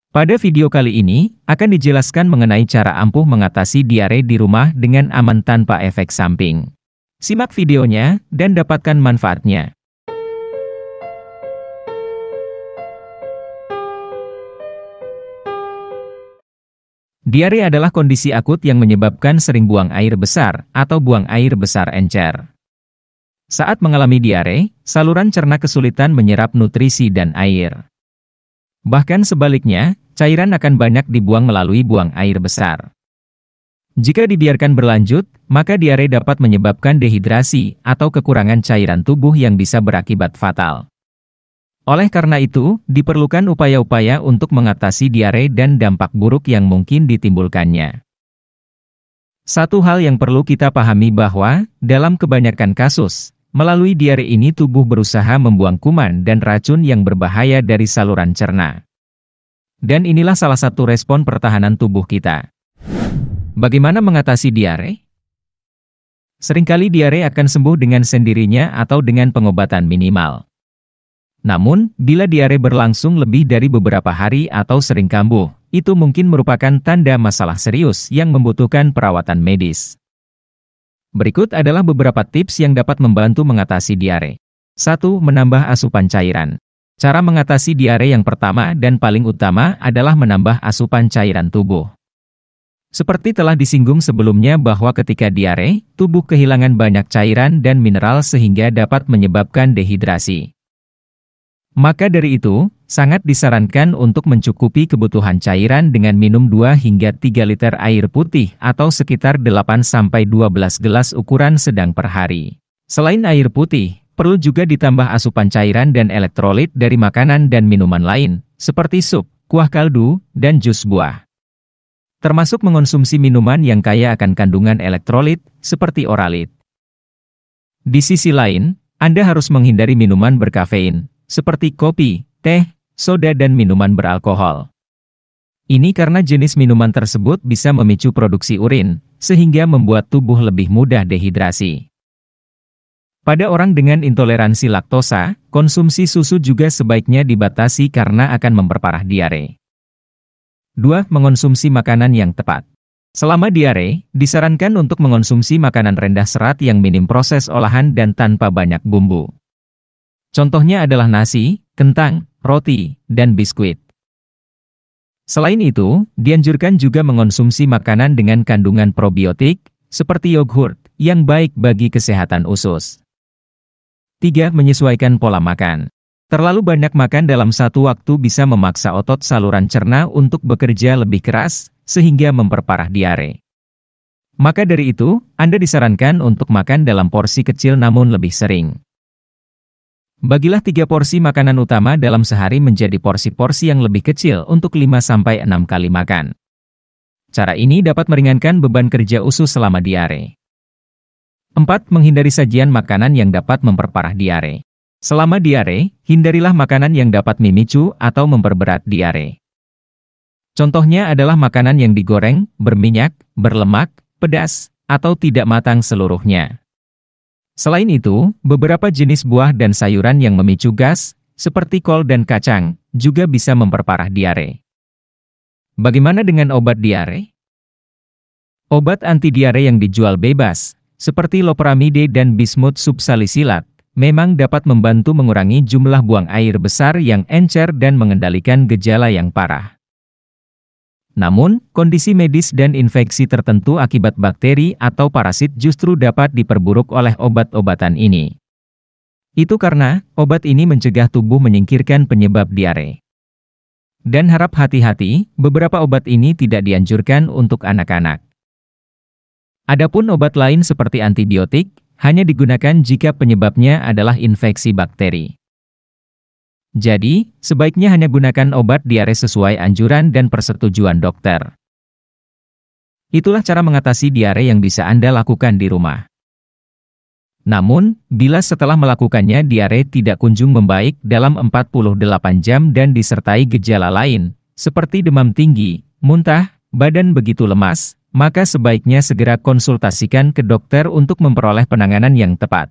Pada video kali ini, akan dijelaskan mengenai cara ampuh mengatasi diare di rumah dengan aman tanpa efek samping. Simak videonya, dan dapatkan manfaatnya. Diare adalah kondisi akut yang menyebabkan sering buang air besar, atau buang air besar encer. Saat mengalami diare, saluran cerna kesulitan menyerap nutrisi dan air. Bahkan sebaliknya, cairan akan banyak dibuang melalui buang air besar. Jika dibiarkan berlanjut, maka diare dapat menyebabkan dehidrasi atau kekurangan cairan tubuh yang bisa berakibat fatal. Oleh karena itu, diperlukan upaya-upaya untuk mengatasi diare dan dampak buruk yang mungkin ditimbulkannya. Satu hal yang perlu kita pahami bahwa, dalam kebanyakan kasus, melalui diare ini tubuh berusaha membuang kuman dan racun yang berbahaya dari saluran cerna. Dan inilah salah satu respon pertahanan tubuh kita. Bagaimana mengatasi diare? Seringkali diare akan sembuh dengan sendirinya atau dengan pengobatan minimal. Namun, bila diare berlangsung lebih dari beberapa hari atau sering kambuh, itu mungkin merupakan tanda masalah serius yang membutuhkan perawatan medis. Berikut adalah beberapa tips yang dapat membantu mengatasi diare. 1. Menambah asupan cairan. Cara mengatasi diare yang pertama dan paling utama adalah menambah asupan cairan tubuh. Seperti telah disinggung sebelumnya bahwa ketika diare, tubuh kehilangan banyak cairan dan mineral sehingga dapat menyebabkan dehidrasi. Maka dari itu, sangat disarankan untuk mencukupi kebutuhan cairan dengan minum 2 hingga 3 liter air putih atau sekitar 8-12 gelas ukuran sedang per hari. Selain air putih, perlu juga ditambah asupan cairan dan elektrolit dari makanan dan minuman lain, seperti sup, kuah kaldu, dan jus buah. Termasuk mengonsumsi minuman yang kaya akan kandungan elektrolit, seperti oralit. Di sisi lain, Anda harus menghindari minuman berkafein, seperti kopi, teh, soda dan minuman beralkohol. Ini karena jenis minuman tersebut bisa memicu produksi urin, sehingga membuat tubuh lebih mudah dehidrasi. Pada orang dengan intoleransi laktosa, konsumsi susu juga sebaiknya dibatasi karena akan memperparah diare. 2. Mengonsumsi makanan yang tepat. Selama diare, disarankan untuk mengonsumsi makanan rendah serat yang minim proses olahan dan tanpa banyak bumbu. Contohnya adalah nasi, kentang, roti, dan biskuit. Selain itu, dianjurkan juga mengonsumsi makanan dengan kandungan probiotik, seperti yogurt, yang baik bagi kesehatan usus. 3. Menyesuaikan pola makan. Terlalu banyak makan dalam satu waktu bisa memaksa otot saluran cerna untuk bekerja lebih keras, sehingga memperparah diare. Maka dari itu, Anda disarankan untuk makan dalam porsi kecil namun lebih sering. Bagilah 3 porsi makanan utama dalam sehari menjadi porsi-porsi yang lebih kecil untuk 5-6 kali makan. Cara ini dapat meringankan beban kerja usus selama diare. 4. Menghindari sajian makanan yang dapat memperparah diare. Selama diare, hindarilah makanan yang dapat memicu atau memperberat diare. Contohnya adalah makanan yang digoreng, berminyak, berlemak, pedas, atau tidak matang seluruhnya. Selain itu, beberapa jenis buah dan sayuran yang memicu gas, seperti kol dan kacang, juga bisa memperparah diare. Bagaimana dengan obat diare? Obat anti-diare yang dijual bebas, seperti loperamide dan bismut subsalisilat, memang dapat membantu mengurangi jumlah buang air besar yang encer dan mengendalikan gejala yang parah. Namun, kondisi medis dan infeksi tertentu akibat bakteri atau parasit justru dapat diperburuk oleh obat-obatan ini. Itu karena, obat ini mencegah tubuh menyingkirkan penyebab diare. Dan harap hati-hati, beberapa obat ini tidak dianjurkan untuk anak-anak. Adapun obat lain seperti antibiotik, hanya digunakan jika penyebabnya adalah infeksi bakteri. Jadi, sebaiknya hanya gunakan obat diare sesuai anjuran dan persetujuan dokter. Itulah cara mengatasi diare yang bisa Anda lakukan di rumah. Namun, bila setelah melakukannya diare tidak kunjung membaik dalam 48 jam dan disertai gejala lain, seperti demam tinggi, muntah, badan begitu lemas, maka sebaiknya segera konsultasikan ke dokter untuk memperoleh penanganan yang tepat.